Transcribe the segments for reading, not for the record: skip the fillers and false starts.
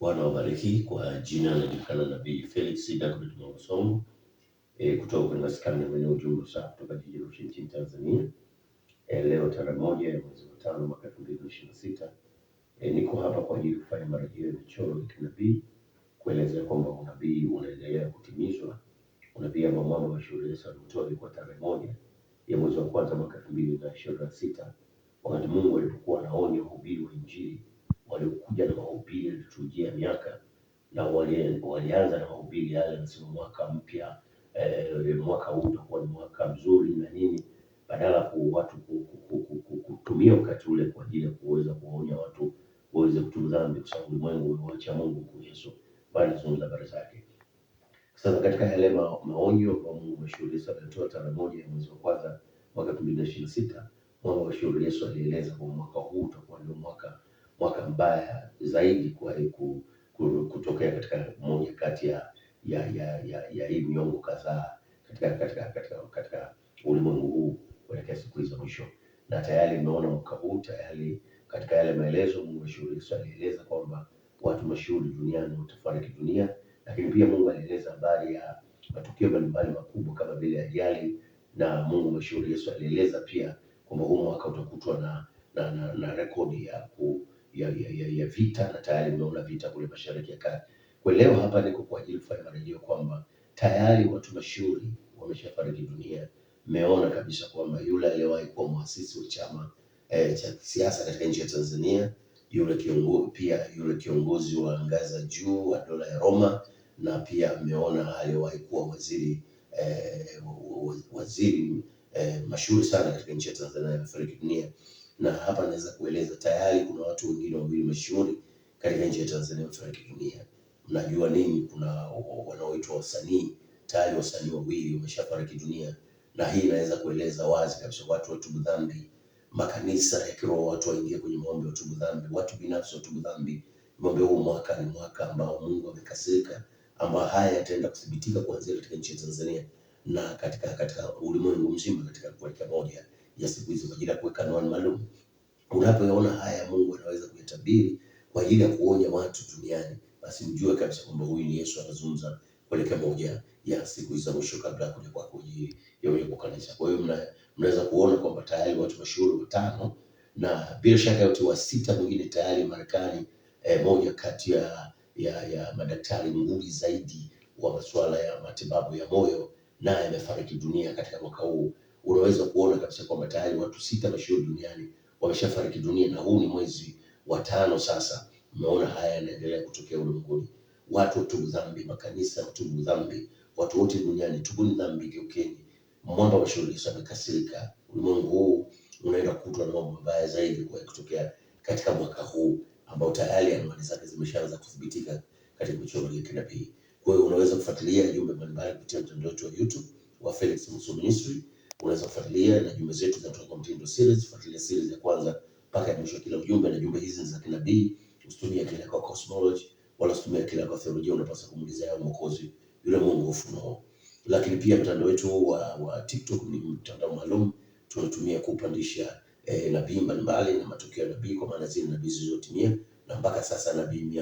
Bwana wabariki. Kwa jina anajulikana Nabii Felix David Mwasomo kutoka kwenye maskani ya maeneo ujumbe saa kutoka jijini Arusha nchini Tanzania. Leo tarehe 1 ya mwezi wa 5 mwaka 2026. Niko hapa kwa ajili ya kufanya marejeo ya michoro ya kinabii, kuelezea kwamba unabii unaendelea kutimizwa. Unabii ambao mama wa shule Yesu alitoa ilikuwa tarehe 1 ya mwezi wa 1 mwaka 2026, wakati Mungu alipokuwa anaonya wahubiri wa Injili waliokuja na mahubiri yalitujia miaka, na walianza na mahubiri yale nasema mwaka mpya, mwaka huu utakuwa ni mwaka mzuri na nini, badala kwa watu kutumia wakati ule kwa ajili ya kuweza kuonya watu waweze kutubu dhambi, kwa sababu ulimwengu umemwacha Mungu kwa Yesu, bali zungumza habari zake. Sasa katika yale maonyo kwa Mungu mashuhuri Yesu alitoa tarehe 1 ya mwezi wa 1 mwaka 2026, Mungu mashuhuri Yesu alieleza kwa mwaka huu utakuwa ndio mwaka mbaya zaidi kwa kutokea katika moja kati ya hii miongo kadhaa katika ulimwengu huu kuelekea siku hizo mwisho. Na tayari nimeona mwaka huu tayari katika yale maelezo Mungu mashuhuri Yesu alieleza kwamba watu mashuhuri duniani watafariki dunia, lakini pia Mungu alieleza habari ya matukio mbalimbali makubwa kama vile ajali, na Mungu mashuhuri Yesu alieleza pia kwamba huu mwaka utakutwa na rekodi ya vita, na tayari nimeona vita kule Mashariki ya Kati. Kwa leo hapa niko kwa ajili kufanya marejeo kwamba tayari watu mashuhuri wameshafariki dunia. Mmeona kabisa kwamba yule aliyewahi kuwa muasisi wa chama cha siasa katika nchi ya Tanzania, yule kiongozi wa ngazi za juu wa dola ya Roma, na pia mmeona aliyewahi kuwa waziri mashuhuri sana katika nchi ya Tanzania amefariki dunia. Na hapa naweza kueleza tayari kuna watu wengine wawili mashuhuri katika nchi ya Tanzania wamefariki dunia. Mnajua nini, kuna wanaoitwa wasanii, tayari wasanii wawili wameshafariki dunia, na hii inaweza kueleza wazi kabisa watu watubu dhambi, makanisa ya kiroho watu waingie kwenye maombi watubu dhambi, watu binafsi watubu dhambi. Maombi huu mwaka ni mwaka ambao Mungu amekasirika, ambao haya yataenda kudhibitika kuanzia katika nchi ya Tanzania na katika ulimwengu mzima katika kuelekea moja ya siku hizo kwa ajili ya kuweka kanuni maalum. Unapoona haya Mungu anaweza kuyatabiri kwa ajili ya kuonya watu duniani, basi mjue kabisa kwamba huyu ni Yesu anazungumza kuelekea moja ya siku hizo mwisho kabla ya kuja kwa kanisa. Kwa hiyo mnaweza kuona kwamba tayari watu mashuhuri 5, na bila shaka yote wa 6 mwingine tayari Marekani, moja kati ya madaktari nguli zaidi wa masuala ya matibabu ya moyo, naye amefariki dunia katika mwaka huu. Unaweza kuona kabisa kwamba tayari watu 6 mashuhuri duniani wameshafariki dunia, na huu ni mwezi wa 5 sasa. Umeona haya yanaendelea kutokea ulimwenguni. Watu watubu dhambi, makanisa watubu dhambi, watu wote duniani tubuni dhambi, geukeni. Mwamba wa shauri Yesu amekasirika. Ulimwengu huu unaenda kukutwa na mambo mabaya zaidi kwa kutokea katika mwaka huu ambao tayari anwani zake zimeshaanza kudhibitika katika michoro ya kinabii. Kwa hiyo unaweza kufuatilia jumbe mbalimbali kupitia mtandao wetu wa YouTube wa Felix Mwasomo Ministry. Unaweza kufuatilia na jumbe zetu zinatoka kwa mtindo series. Fuatilia series ya kwanza mpaka mwisho kila ujumbe, na jumbe hizi za kinabii. Usitumie kila kwa cosmology wala usitumie kila kwa theolojia. Unapaswa kumuuliza yeye Mwokozi, yule Mungu ufunuo. Lakini pia mtandao wetu wa TikTok ni mtandao maalum tunatumia kupandisha nabii mbalimbali na matukio ya nabii, kwa maana zile nabii zilizotimia, na mpaka sasa nabii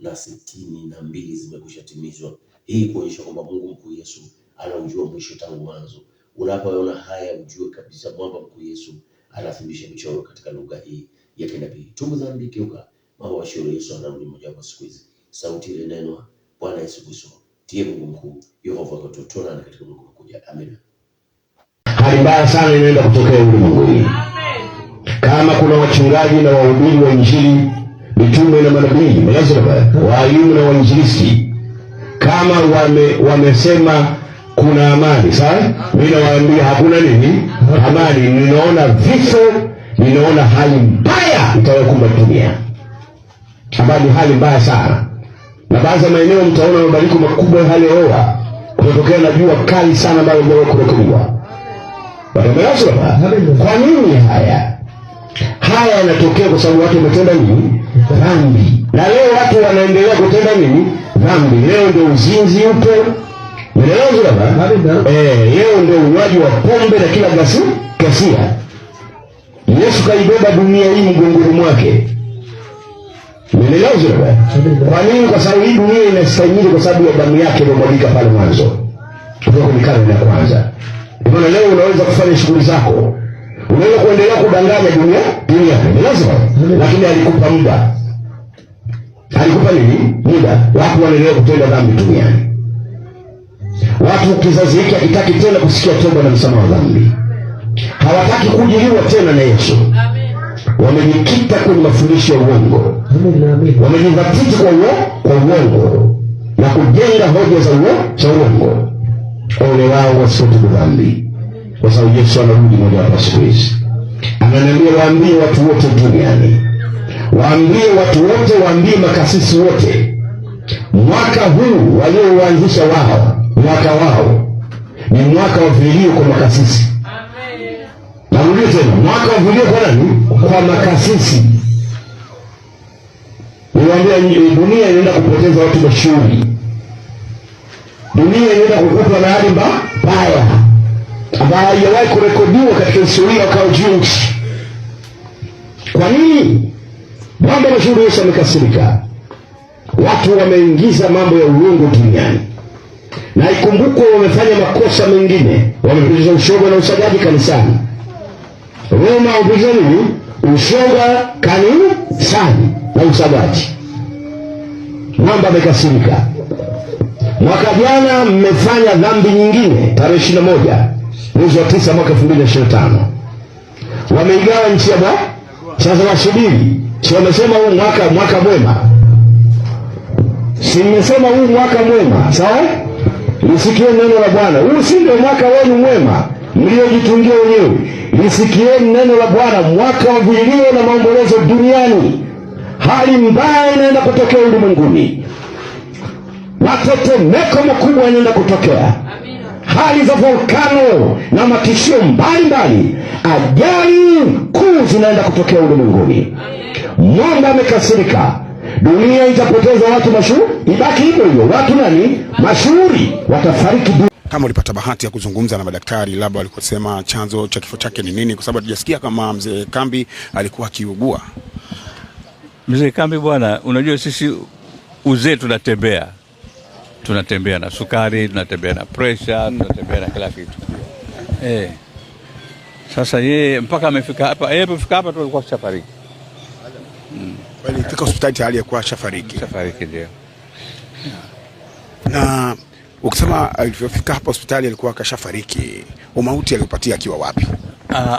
162 zimekwisha timizwa. Hii kuonyesha kwamba Mungu mkuu Yesu anaujua mwisho tangu mwanzo. Unapoona haya ujue kabisa mwamba mkuu Yesu anathibitisha michoro katika lugha hii ya kinabii. Tubu dhambi, kiuka mambo wa shauri Yesu anarudi moja kwa siku hizi. Sauti ile neno Bwana Yesu Kristo ndiye Mungu mkuu, Yehova kutotona katika Mungu mkuja. Amen. Hali mbaya sana inaenda kutokea ulimwenguni. Kama kuna wachungaji na wahubiri wa Injili, mitume na manabii, walimu na wainjilisti, kama wamesema kuna amani, sawa? Mimi nawaambia hakuna nini? Amani. Ninaona vifo, ninaona hali mbaya itawakumba dunia. Ambayo hali mbaya sana. Na baadhi ya maeneo mtaona mabadiliko makubwa ya hali ya hewa kutokea na jua kali sana ambayo ndio kurekodiwa. Kwa nini haya yanatokea? Kwa sababu watu wametenda nini? Dhambi. Na leo watu wanaendelea kutenda nini? Dhambi. Leo ndio uzinzi upo. Leo ndio unywaji wa pombe na kila ghasia. Yesu kaibeba dunia hii mgongoni mwake. Umeelewa? Kwa nini? Kwa sababu hii dunia inastahimili kwa sababu ya damu yake iliyomwagika pale mwanzo. Kutoka kwenye karne ya kwanza. Maana leo unaweza kufanya shughuli zako. Unaweza kuendelea kudanganya dunia. Ni lazima. Lakini alikupa muda. Alikupa nini? Muda. Watu wanaendelea kutenda dhambi duniani. Watu kizazi hiki hakitaki tena kusikia toba na msamaha wa dhambi. Hawataki kujiliwa tena na Yesu. Wamejikita kwenye mafundisho ya uongo. Wamejidhatiti kwa uongo na kujenga hoja za uongo. Ole wao wasiotubu dhambi, kwa sababu Yesu anarudi moja hapa siku hizi. Ananiambia waambie watu wote duniani, waambie watu wote, waambie makasisi wote, mwaka huu walioanzisha mwaka wao ni mwaka wa vilio kwa makasisi. Narudia tena, mwaka wa vilio kwa nani? Kwa makasisi. Niwaambia dunia inaenda kupoteza watu mashuhuri. Dunia inaenda kukutwa na hali mbaya ambayo haijawahi kurekodiwa katika historia kwa ujumla. Kwa nini? Mambo mashuhuri Yesu amekasirika. Watu wameingiza mambo ya uongo duniani. Na ikumbukwe wamefanya makosa mengine. Wamepitisha ushoga na usagaji kanisani. Roma wamepitisha nini? Ushoga kanisani na usagaji. Mambo amekasirika. Mwaka jana mmefanya dhambi nyingine, tarehe 21 mwezi wa 9 mwaka 2025. Wameigawa nchi ya Bwana. Sasa wasubiri. Si wamesema huu mwaka mwema. Si mmesema huu mwaka mwema, sawa? Lisikie neno la Bwana. Huu si ndio mwaka wenu mwema mliojitungia wenyewe. Lisikie neno la Bwana, mwaka wa vilio na maombolezo duniani. Hali mbaya inaenda kutokea ulimwenguni. Matetemeko makubwa yanaenda kutokea. Hali za volkano na matishio mbalimbali. Ajali kuu zinaenda kutokea ulimwenguni. Mungu amekasirika. Dunia itapoteza watu mashuhuri. Ibaki hivyo hivyo. Watu nani? Mashuhuri watafariki. Kama ulipata bahati ya kuzungumza na madaktari, labda walikosema chanzo cha kifo chake ni nini? Kwa sababu hatujasikia kama mzee Kambi alikuwa akiugua. Mzee Kambi bwana, unajua sisi uzee tunatembea na sukari, tunatembea na pressure, tunatembea na kila kitu. Sasa yeye mpaka amefika hapa, alipofika hapa tu alikuwa shafariki. Alifika hospitali tayari alikuwa shafariki. Shafariki ndio. Na ukisema alifika hapa hospitali alikuwa kashafariki, umauti aliupatia akiwa wapi?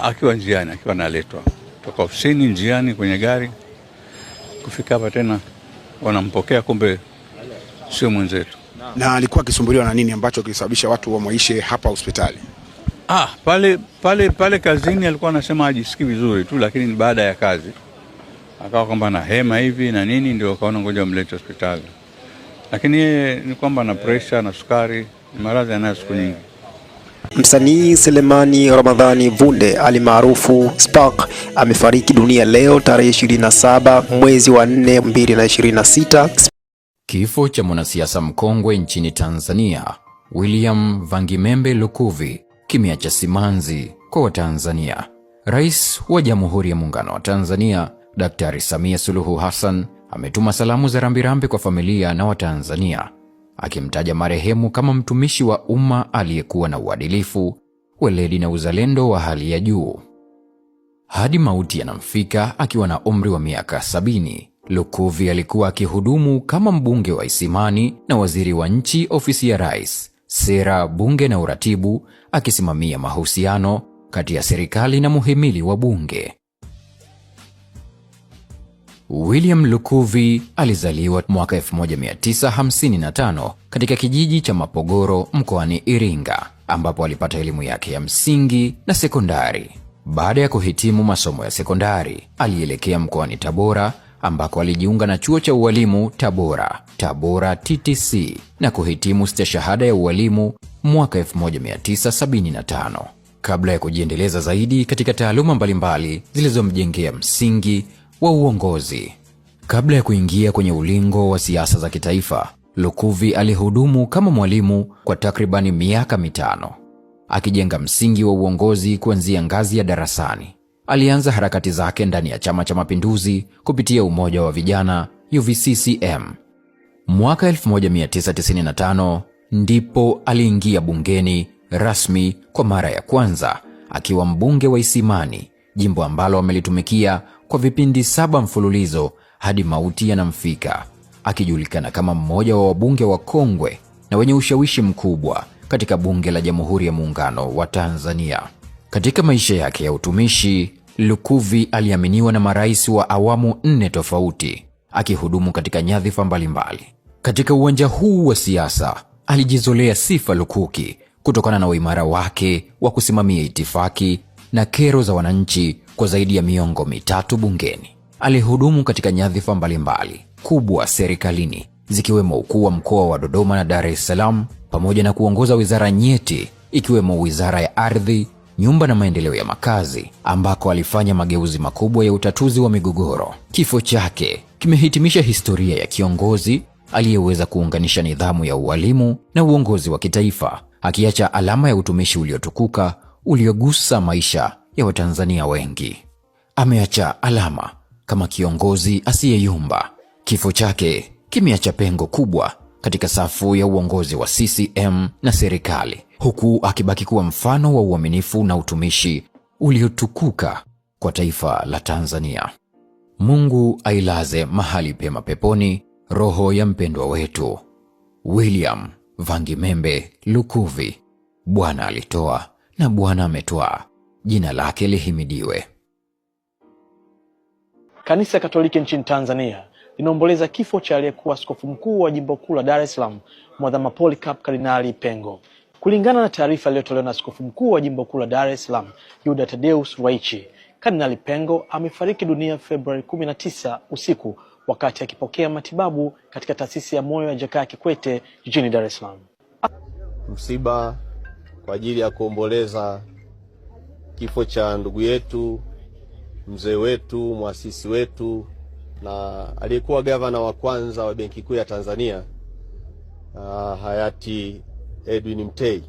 Akiwa njiani, akiwa analetwa toka ofisini, njiani kwenye gari kufika hapa tena wanampokea, kumbe sio mwenzetu. Na alikuwa akisumbuliwa na nini ambacho kilisababisha watu wamwaishe hapa hospitali? Pale kazini alikuwa anasema hajisikii vizuri tu, lakini baada ya kazi akawa kwamba na hema hivi na nini, ndio akaona ngoja mlete hospitali. Lakini yeye ni kwamba na pressure na sukari, ni maradhi anayo siku nyingi. Msanii Selemani Ramadhani Vunde alimaarufu Spark amefariki dunia leo tarehe 27 mwezi wa 4 2026. Kifo cha mwanasiasa mkongwe nchini Tanzania William Vangimembe Lukuvi kimeacha simanzi kwa Watanzania. Rais wa Jamhuri ya Muungano wa Tanzania Daktari Samia Suluhu Hassan ametuma salamu za rambirambi kwa familia na Watanzania, akimtaja marehemu kama mtumishi wa umma aliyekuwa na uadilifu, weledi na uzalendo wa hali ya juu. Hadi mauti yanamfika akiwa na umri wa miaka 70, Lukuvi alikuwa akihudumu kama mbunge wa Isimani na waziri wa nchi ofisi ya Rais, sera, bunge na uratibu, akisimamia mahusiano kati ya serikali na muhimili wa bunge. William Lukuvi alizaliwa mwaka 1955 katika kijiji cha Mapogoro mkoani Iringa, ambapo alipata elimu yake ya msingi na sekondari. Baada ya kuhitimu masomo ya sekondari, alielekea mkoani Tabora ambako alijiunga na chuo cha ualimu Tabora TTC na kuhitimu stashahada ya ualimu mwaka 1975, kabla ya kujiendeleza zaidi katika taaluma mbalimbali zilizomjengea msingi wa uongozi. Kabla ya kuingia kwenye ulingo wa siasa za kitaifa, Lukuvi alihudumu kama mwalimu kwa takribani miaka 5, akijenga msingi wa uongozi kuanzia ngazi ya darasani. Alianza harakati zake ndani ya Chama cha Mapinduzi kupitia Umoja wa Vijana UVCCM. Mwaka 1995 ndipo aliingia bungeni rasmi kwa mara ya kwanza akiwa mbunge wa Isimani, jimbo ambalo amelitumikia kwa vipindi 7 mfululizo hadi mauti yanamfika, akijulikana kama mmoja wa wabunge wa kongwe na wenye ushawishi mkubwa katika bunge la Jamhuri ya Muungano wa Tanzania. Katika maisha yake ya utumishi, Lukuvi aliaminiwa na marais wa awamu 4 tofauti, akihudumu katika nyadhifa mbalimbali. Katika uwanja huu wa siasa, alijizolea sifa lukuki kutokana na uimara wake wa kusimamia itifaki na kero za wananchi kwa zaidi ya miongo 3 bungeni. Alihudumu katika nyadhifa mbalimbali kubwa serikalini, zikiwemo ukuu wa mkoa wa Dodoma na Dar es Salaam, pamoja na kuongoza wizara nyeti ikiwemo Wizara ya Ardhi, Nyumba na Maendeleo ya Makazi, ambako alifanya mageuzi makubwa ya utatuzi wa migogoro. Kifo chake kimehitimisha historia ya kiongozi aliyeweza kuunganisha nidhamu ya ualimu na uongozi wa kitaifa, akiacha alama ya utumishi uliotukuka uliogusa maisha ya Watanzania wengi. Ameacha alama kama kiongozi asiyeyumba. Kifo chake kimeacha pengo kubwa katika safu ya uongozi wa CCM na serikali, huku akibaki kuwa mfano wa uaminifu na utumishi uliotukuka kwa taifa la Tanzania. Mungu ailaze mahali pema peponi roho ya mpendwa wetu William Vangimembe Lukuvi. Bwana alitoa na Bwana ametwaa, jina lake lihimidiwe. Kanisa Katoliki nchini Tanzania linaomboleza kifo cha aliyekuwa askofu mkuu wa jimbo kuu la Dar es Salaam, Mwadhama Polycarp Kardinali Pengo. Kulingana na taarifa iliyotolewa na askofu mkuu wa jimbo kuu la Dar es Salaam, Yuda Tadeus Ruwaichi, Kardinali Pengo amefariki dunia Februari 19 usiku wakati akipokea matibabu katika taasisi ya moyo ya Jakaya Kikwete jijini Dar es Salaam. Msiba kwa ajili ya kuomboleza kifo cha ndugu yetu, mzee wetu, muasisi wetu na aliyekuwa gavana wa kwanza wa Benki Kuu ya Tanzania, hayati Edwin Mtei.